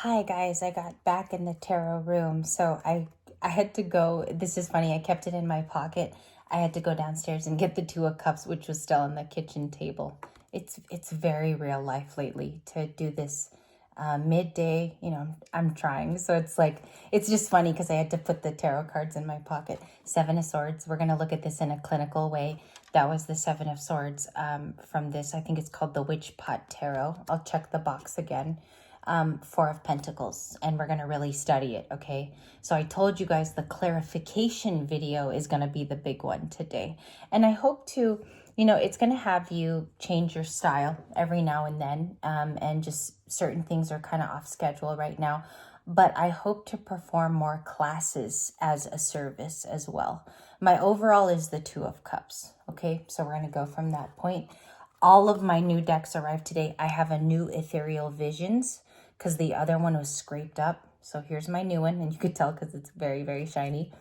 Hi guys, I got back in the tarot room. So I had to go. This is funny. I kept it in my pocket. I had to go downstairs and get the Two of Cups, which was still on the kitchen table. It's very real life lately to do this midday. I'm trying. So it's just funny because I had to put the tarot cards in my pocket. Seven of Swords. We're gonna look at this in a clinical way. That was the Seven of Swords from this. I think it's called the Witch Pot Tarot. I'll check the box again. Four of Pentacles, and we're going to really study it, okay? So I told you guys the clarification video is going to be the big one today. And I hope to, it's going to have you change your style every now and then, and just certain things are kind of off schedule right now. But I hope to perform more classes as a service as well. My overall is the Two of Cups, okay? So we're going to go from that point. All of my new decks arrived today. I have a new Ethereal Visions because the other one was scraped up. So here's my new one, and you could tell because it's very, very shiny.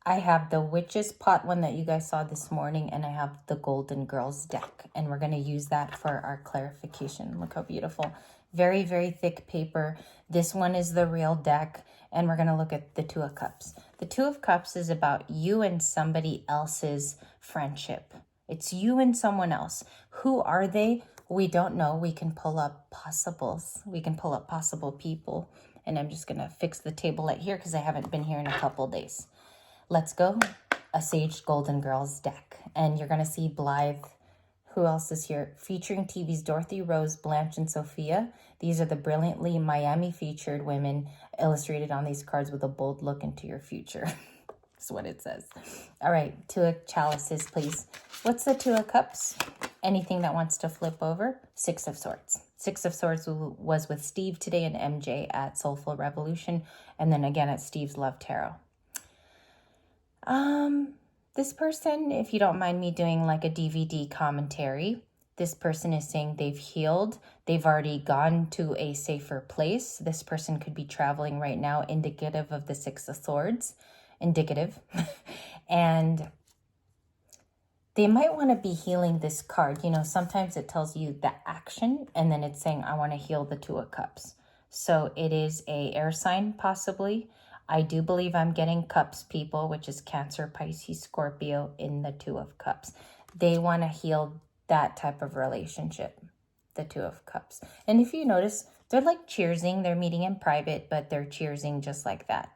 I have the Witch's Pot one that you guys saw this morning, and I have the Golden Girls deck, and we're going to use that for our clarification. Look how beautiful. Very, very thick paper. This one is the real deck, and we're going to look at the Two of Cups. The Two of Cups is about you and somebody else's friendship. It's you and someone else. Who are they? We don't know. We can pull up possibles. We can pull up possible people. And I'm just going to fix the table light here because I haven't been here in a couple days. Let's go. A Sage Golden Girls deck. And you're going to see Blythe. Who else is here? Featuring TV's Dorothy, Rose, Blanche, and Sophia. These are the brilliantly Miami featured women illustrated on these cards with a bold look into your future. That's what it says. All right, Two of Chalices, please. What's the Two of Cups? Anything that wants to flip over? Six of Swords. Six of Swords was with Steve today and MJ at Soulful Revolution, and then again at Steve's Love Tarot. This person, if you don't mind me doing like a DVD commentary, this person is saying they've healed. They've already gone to a safer place. This person could be traveling right now, indicative of the Six of Swords. Indicative. And they might want to be healing this card. Sometimes it tells you the action, and then it's saying, I want to heal the Two of Cups. So it is a air sign, possibly. I do believe I'm getting cups people, which is Cancer, Pisces, Scorpio in the Two of Cups. They want to heal that type of relationship, the Two of Cups. And if you notice, they're like cheersing. They're meeting in private, but they're cheersing just like that.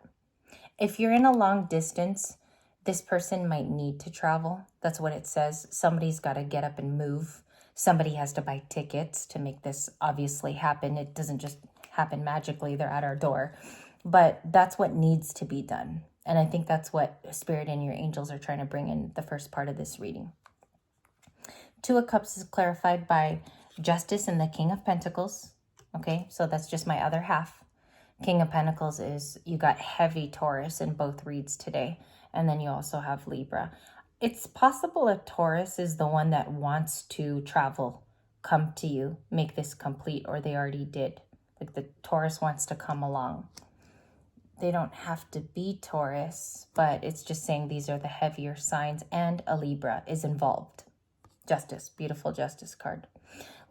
If you're in a long distance, this person might need to travel. That's what it says. Somebody's got to get up and move. Somebody has to buy tickets to make this obviously happen. It doesn't just happen magically. They're at our door. But that's what needs to be done. And I think that's what Spirit and your angels are trying to bring in the first part of this reading. Two of Cups is clarified by Justice and the King of Pentacles. Okay, so that's just my other half. King of Pentacles is you got heavy Taurus in both reads today. And then you also have Libra. It's possible a Taurus is the one that wants to travel, come to you, make this complete, or they already did. Like the Taurus wants to come along. They don't have to be Taurus, but it's just saying these are the heavier signs, and a Libra is involved. Justice, beautiful Justice card.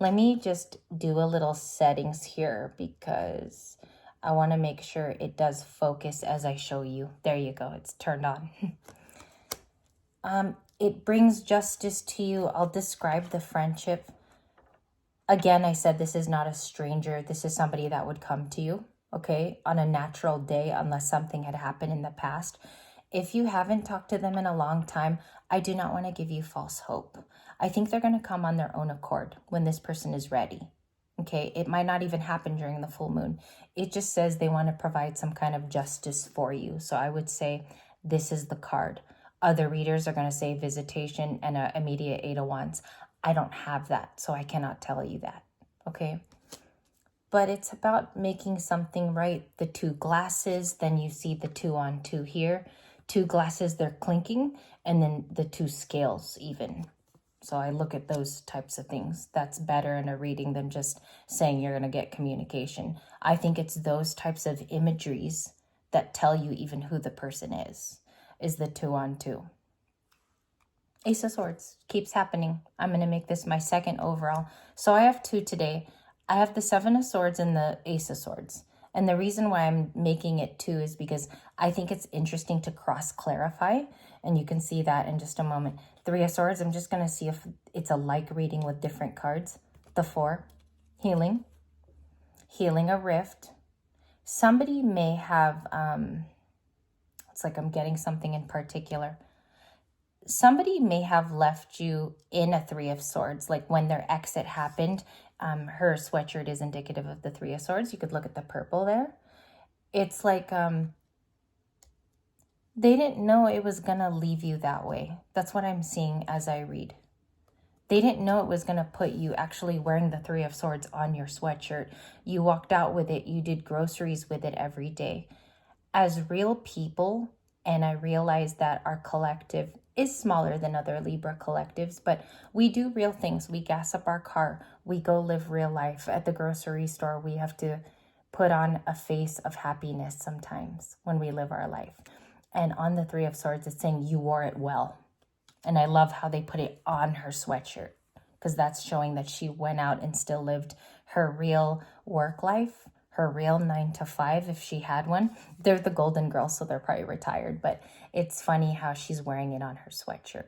Let me just do a little settings here because I want to make sure it does focus as I show you. There you go. It's turned on. It brings justice to you. I'll describe the friendship. Again, I said this is not a stranger. This is somebody that would come to you, okay, on a natural day unless something had happened in the past. If you haven't talked to them in a long time, I do not want to give you false hope. I think they're going to come on their own accord when this person is ready. Okay, it might not even happen during the full moon. It just says they want to provide some kind of justice for you. So I would say this is the card. Other readers are going to say visitation and an immediate Eight of Wands. I don't have that, so I cannot tell you that. Okay, but it's about making something right. The two glasses, then you see the 2 on 2 here. 2 glasses, they're clinking, and then the 2 scales even. So I look at those types of things. That's better in a reading than just saying you're going to get communication. I think it's those types of imageries that tell you even who the person is the 2 on 2. Ace of Swords keeps happening. I'm going to make this my second overall. So I have 2 today. I have the 7 of Swords and the Ace of Swords. And the reason why I'm making it 2 is because I think it's interesting to cross-clarify. And you can see that in just a moment. 3 of Swords, I'm just going to see if it's a like reading with different cards. The 4, healing. Healing a rift. Somebody may have, it's like I'm getting something in particular. Somebody may have left you in a 3 of Swords, like when their exit happened. Her sweatshirt is indicative of the 3 of Swords. You could look at the purple there. It's like they didn't know it was going to leave you that way. That's what I'm seeing as I read. They didn't know it was going to put you actually wearing the 3 of Swords on your sweatshirt. You walked out with it. You did groceries with it every day. As real people, and I realize that our collective is smaller than other Libra collectives, but we do real things. We gas up our car. We go live real life. At the grocery store, we have to put on a face of happiness sometimes when we live our life. And on the 3 of Swords, it's saying you wore it well. And I love how they put it on her sweatshirt, because that's showing that she went out and still lived her real work life, her real 9 to 5 if she had one. They're the Golden Girls, so they're probably retired, but it's funny how she's wearing it on her sweatshirt.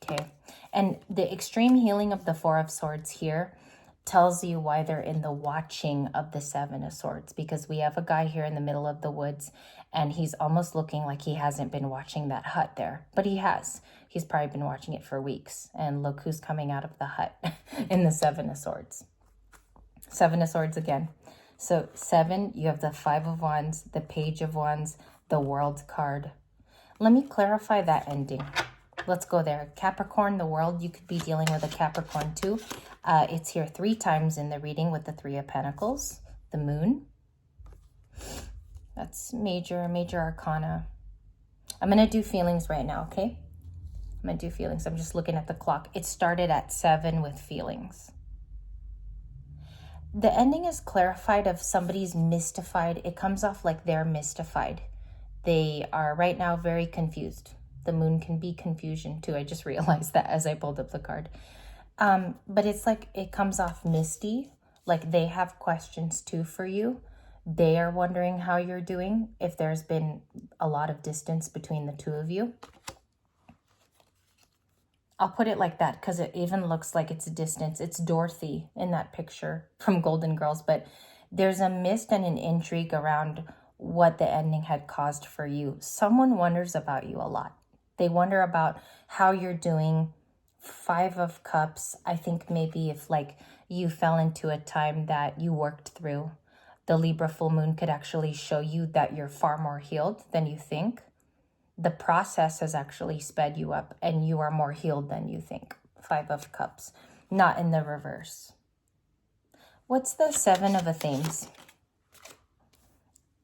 Okay, and the extreme healing of the 4 of Swords here tells you why they're in the watching of the 7 of Swords, because we have a guy here in the middle of the woods and he's almost looking like he hasn't been watching that hut there, but he has. He's probably been watching it for weeks, and look who's coming out of the hut in the 7 of Swords. 7 of Swords again. So 7, you have the 5 of Wands, the Page of Wands, the World card. Let me clarify that ending. Let's go there. Capricorn, the World, you could be dealing with a Capricorn too. It's here 3 times in the reading with the 3 of Pentacles, the Moon. That's major arcana. I'm going to do feelings right now, okay? I'm going to do feelings. I'm just looking at the clock. It started at 7 with feelings. The ending is clarified of somebody's mystified. It comes off like they're mystified. They are right now very confused. The Moon can be confusion too. I just realized that as I pulled up the card. But it's like it comes off misty, like they have questions too for you. They are wondering how you're doing, if there's been a lot of distance between the two of you. I'll put it like that because it even looks like it's a distance. It's Dorothy in that picture from Golden Girls, but there's a mist and an intrigue around what the ending had caused for you. Someone wonders about you a lot. They wonder about how you're doing. 5 of Cups, I think maybe if like you fell into a time that you worked through, the Libra full moon could actually show you that you're far more healed than you think. The process has actually sped you up and you are more healed than you think. 5 of Cups, not in the reverse. What's the 7 of Athenes?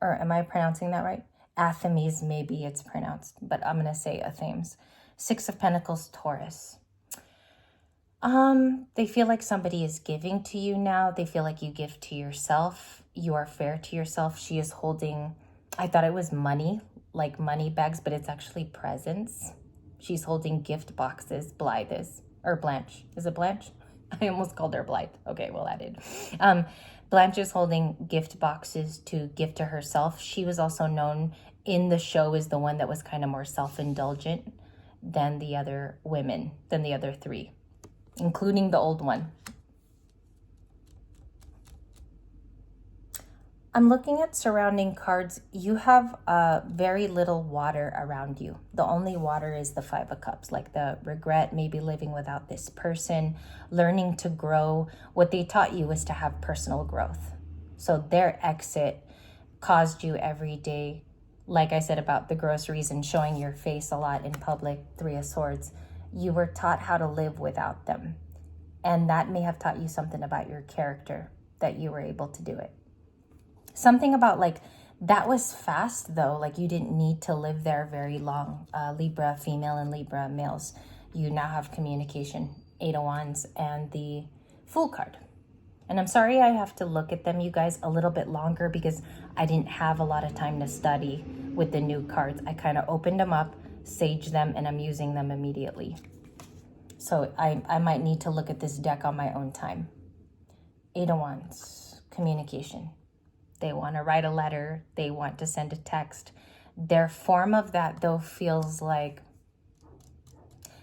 Or am I pronouncing that right? Athenes, maybe it's pronounced, but I'm going to say Athenes. 6 of Pentacles, Taurus. They feel like somebody is giving to you now. They feel like you give to yourself. You are fair to yourself. She is holding, I thought it was money, like money bags, but it's actually presents. She's holding gift boxes. Blythe is, or Blanche. Is it Blanche? I almost called her Blythe. Okay, we'll add it. Blanche is holding gift boxes to give to herself. She was also known in the show as the one that was kind of more self-indulgent than the other women, than the other 3, including the old one. I'm looking at surrounding cards. You have very little water around you. The only water is the 5 of Cups, like the regret, maybe living without this person, learning to grow. What they taught you was to have personal growth. So their exit caused you every day, like I said about the groceries and showing your face a lot in public, 3 of Swords. You were taught how to live without them. And that may have taught you something about your character that you were able to do it. Something about like, that was fast though. Like you didn't need to live there very long. Libra female and Libra males. You now have communication, 8 of Wands and the Fool card. And I'm sorry I have to look at them, you guys, a little bit longer because I didn't have a lot of time to study with the new cards. I kind of opened them up, saged them, and I'm using them immediately. So I might need to look at this deck on my own time. 8 of Wands, communication. They want to write a letter. They want to send a text. Their form of that, though, feels like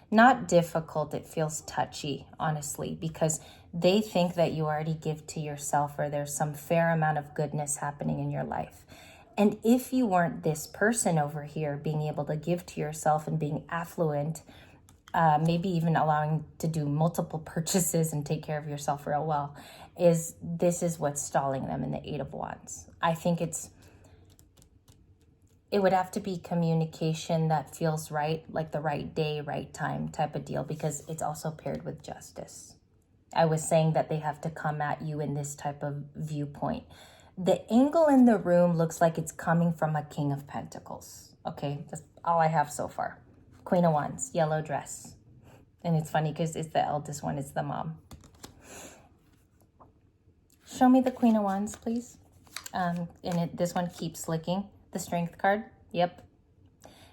not difficult. It feels touchy, honestly, because they think that you already give to yourself, or there's some fair amount of goodness happening in your life. And if you weren't this person over here being able to give to yourself and being affluent, maybe even allowing to do multiple purchases and take care of yourself real well, this is what's stalling them in the Eight of Wands. I think it would have to be communication that feels right, like the right day, right time type of deal, because it's also paired with justice. I was saying that they have to come at you in this type of viewpoint. The angle in the room looks like it's coming from a King of Pentacles. Okay, that's all I have so far. Queen of Wands, yellow dress. And it's funny because it's the eldest one, it's the mom. Show me the Queen of Wands, please. This one keeps slicking. The Strength card. Yep.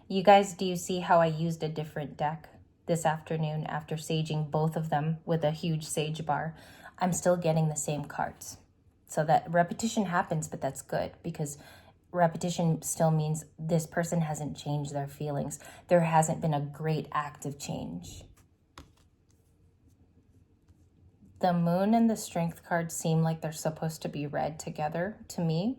You guys, do you see how I used a different deck this afternoon after saging both of them with a huge sage bar? I'm still getting the same cards. So that repetition happens, but that's good, because repetition still means this person hasn't changed their feelings. There hasn't been a great act of change. The Moon and the Strength card seem like they're supposed to be read together to me.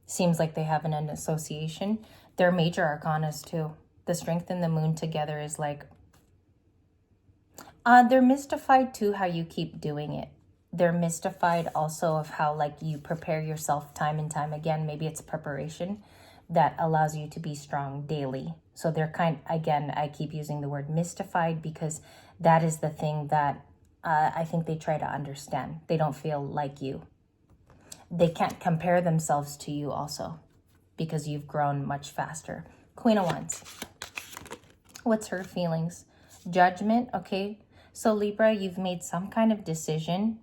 Seems like they have an association. They're major arcanas too. The Strength and the Moon together is like, they're mystified too how you keep doing it. They're mystified also of how like you prepare yourself time and time again. Maybe it's preparation that allows you to be strong daily. So they're again, I keep using the word mystified because that is the thing that I think they try to understand. They don't feel like you. They can't compare themselves to you also because you've grown much faster. Queen of Wands. What's her feelings? Judgment, okay. So Libra, you've made some kind of decision.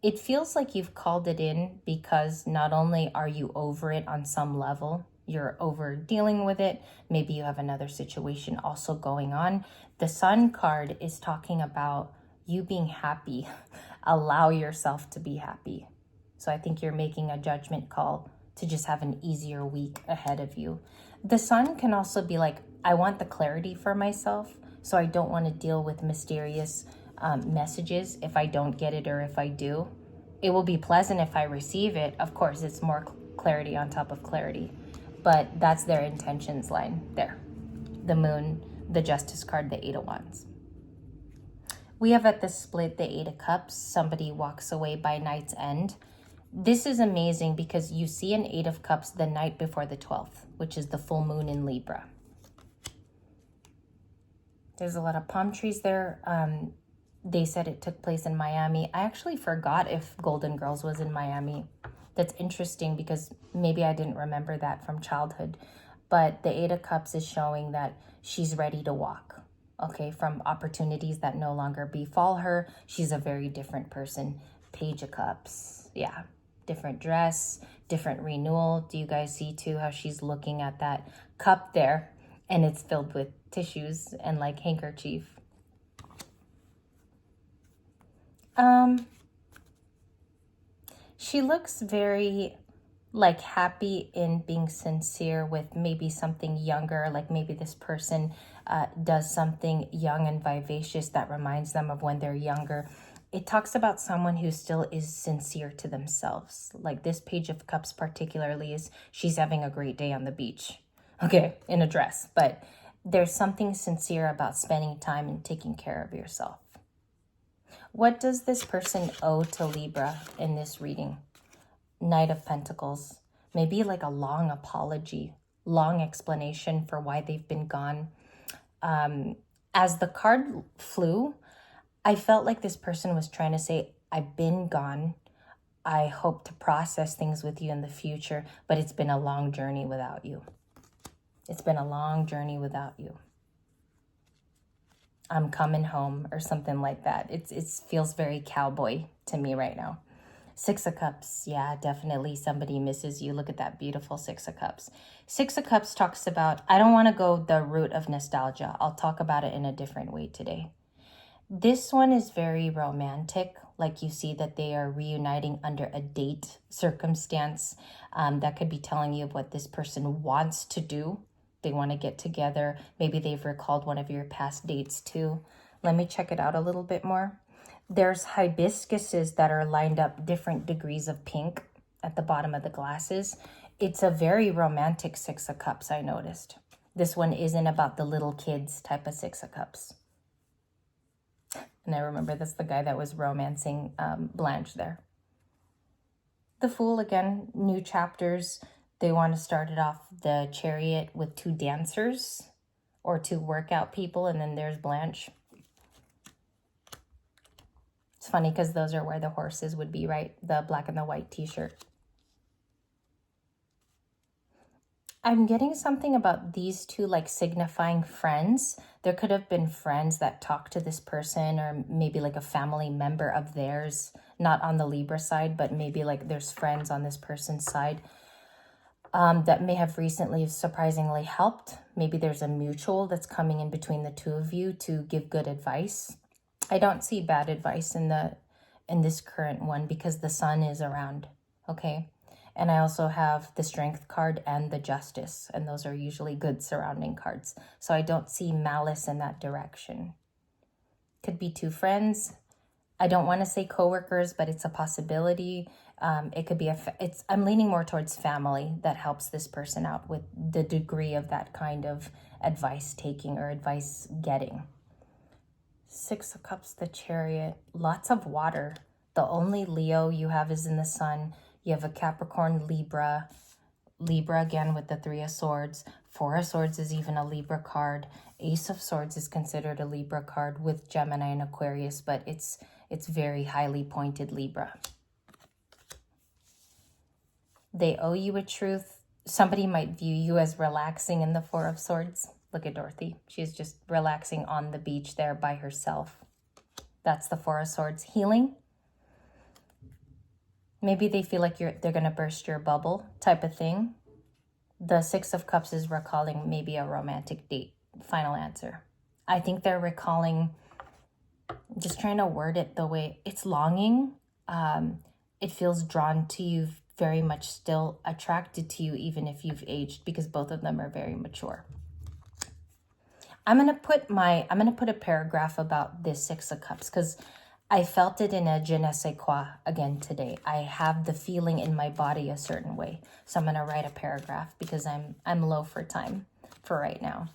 It feels like you've called it in because not only are you over it on some level, you're over dealing with it. Maybe you have another situation also going on. The Sun card is talking about you being happy. Allow yourself to be happy. So I think you're making a judgment call to just have an easier week ahead of you. The Sun can also be like, I want the clarity for myself, so I don't want to deal with mysterious messages if I don't get it, or if I do. It will be pleasant if I receive it. Of course, it's more clarity on top of clarity, but that's their intentions line there. The Moon, the Justice card, the Eight of Wands. We have at the split the Eight of Cups. Somebody walks away by night's end. This is amazing because you see an Eight of Cups the night before the 12th, which is the full moon in Libra. There's a lot of palm trees there. They said it took place in Miami. I actually forgot if Golden Girls was in Miami. That's interesting because maybe I didn't remember that from childhood. But the Eight of Cups is showing that she's ready to walk, okay, from opportunities that no longer befall her. She's a very different person. Page of Cups, yeah. Different dress, different renewal. Do you guys see too how she's looking at that cup there and it's filled with tissues and like handkerchief? She looks very like happy in being sincere with maybe something younger, like maybe this person does something young and vivacious that reminds them of when they're younger. It talks about someone who still is sincere to themselves. Like this Page of Cups particularly is, she's having a great day on the beach, okay, in a dress. But there's something sincere about spending time and taking care of yourself. What does this person owe to Libra in this reading? Knight of Pentacles. Maybe like a long apology, long explanation for why they've been gone. As the card flew, I felt like this person was trying to say, I've been gone. I hope to process things with you in the future, but it's been a long journey without you. It's been a long journey without you. I'm coming home or something like that. It feels very cowboy to me right now. Six of Cups. Yeah, definitely somebody misses you. Look at that beautiful Six of Cups. Six of Cups talks about, I don't want to go the route of nostalgia. I'll talk about it in a different way today. This one is very romantic, like you see that they are reuniting under a date circumstance. That could be telling you of what this person wants to do. They want to get together. Maybe they've recalled one of your past dates too. Let me check it out a little bit more. There's hibiscuses that are lined up different degrees of pink at the bottom of the glasses. It's a very romantic Six of Cups, I noticed. This one isn't about the little kids type of Six of Cups. And I remember that's the guy that was romancing Blanche there. The Fool, again, new chapters. They want to start it off the Chariot with 2 dancers or 2 workout people, and then there's Blanche. It's funny because those are where the horses would be, right? The black and the white t-shirt. I'm getting something about these 2 like signifying friends. There could have been friends that talked to this person, or maybe like a family member of theirs, not on the Libra side, but maybe like there's friends on this person's side that may have recently surprisingly helped. Maybe there's a mutual that's coming in between the 2 of you to give good advice. I don't see bad advice in this current one because the Sun is around, okay? And I also have the Strength card and the Justice, and those are usually good surrounding cards. So I don't see malice in that direction. Could be 2 friends. I don't want to say coworkers, but it's a possibility. It could be I'm leaning more towards family that helps this person out with the degree of that kind of advice taking or advice getting. 6 of Cups, the Chariot, lots of water. The only Leo you have is in the Sun. You have a Capricorn, Libra again with the 3 of Swords. 4 of Swords is even a Libra card. Ace of Swords is considered a Libra card with Gemini and Aquarius, but it's very highly pointed Libra. They owe you a truth. Somebody might view you as relaxing in the 4 of Swords. Look at Dorothy. She's just relaxing on the beach there by herself. That's the 4 of Swords. Healing. Maybe they feel like they're going to burst your bubble type of thing. The 6 of Cups is recalling maybe a romantic date. Final answer. I think they're recalling, just trying to word it the way it's longing. It feels drawn to you, very much still attracted to you, even if you've aged, because both of them are very mature. I'm gonna put a paragraph about this 6 of Cups because I felt it in a je ne sais quoi again today. I have the feeling in my body a certain way. So I'm going to write a paragraph because I'm low for time for right now.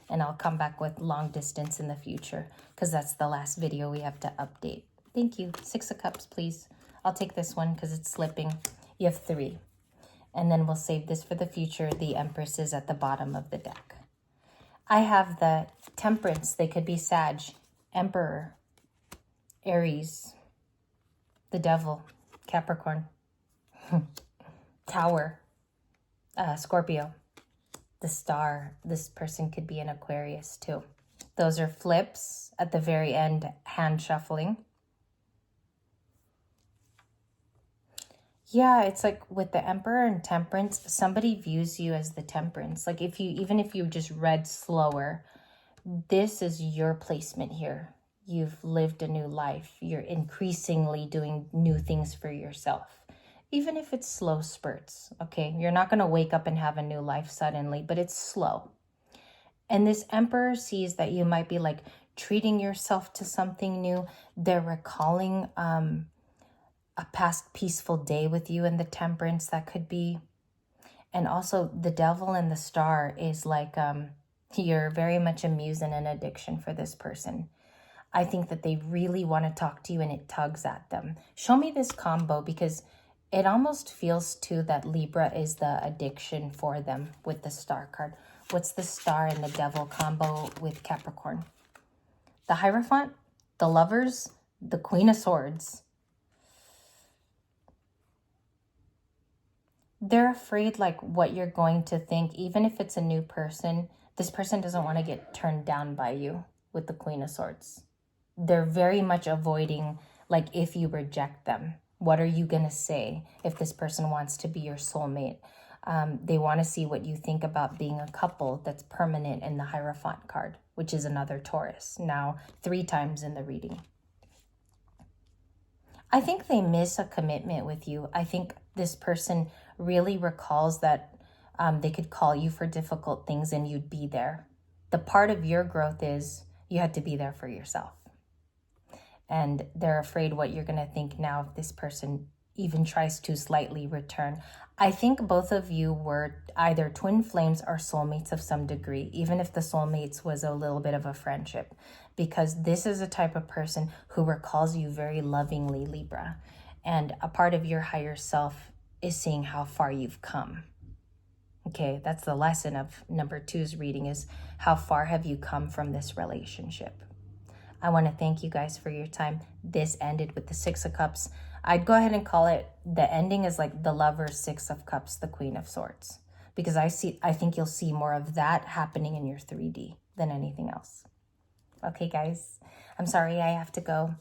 And I'll come back with long distance in the future because that's the last video we have to update. Thank you. 6 of Cups, please. I'll take this one because it's slipping. You have 3. And then we'll save this for the future. The Empress is at the bottom of the deck. I have the Temperance. They could be Sag, Emperor, Aries, the Devil, Capricorn, Tower, Scorpio, the Star. This person could be an Aquarius too. Those are flips at the very end, hand shuffling. Yeah, it's like with the Emperor and Temperance, somebody views you as the Temperance. Like even if you just read slower, this is your placement here. You've lived a new life. You're increasingly doing new things for yourself. Even if it's slow spurts, okay? You're not going to wake up and have a new life suddenly, but it's slow. And this Emperor sees that you might be like treating yourself to something new. They're recalling a past peaceful day with you in the Temperance, that could be. And also the Devil and the Star is like you're very much a muse and an addiction for this person. I think that they really want to talk to you and it tugs at them. Show me this combo because it almost feels too that Libra is the addiction for them with the Star card. What's the Star and the Devil combo with Capricorn? The Hierophant, the Lovers, the Queen of Swords. They're afraid like what you're going to think, even if it's a new person. This person doesn't want to get turned down by you with the Queen of Swords. They're very much avoiding, like, if you reject them, what are you going to say if this person wants to be your soulmate? They want to see what you think about being a couple that's permanent in the Hierophant card, which is another Taurus, now 3 times in the reading. I think they miss a commitment with you. I think this person really recalls that they could call you for difficult things and you'd be there. The part of your growth is you had to be there for yourself. And they're afraid what you're going to think now if this person even tries to slightly return. I think both of you were either twin flames or soulmates of some degree, even if the soulmates was a little bit of a friendship, because this is a type of person who recalls you very lovingly, Libra. And a part of your higher self is seeing how far you've come. Okay, that's the lesson of number 2's reading, is how far have you come from this relationship? I want to thank you guys for your time. This ended with the 6 of Cups. I'd go ahead and call it, the ending is like the Lover's 6 of Cups, the Queen of Swords. Because I think you'll see more of that happening in your 3D than anything else. Okay, guys. I'm sorry I have to go.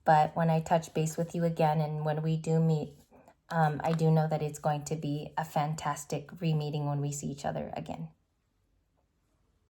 But when I touch base with you again and when we do meet, I do know that it's going to be a fantastic re-meeting when we see each other again.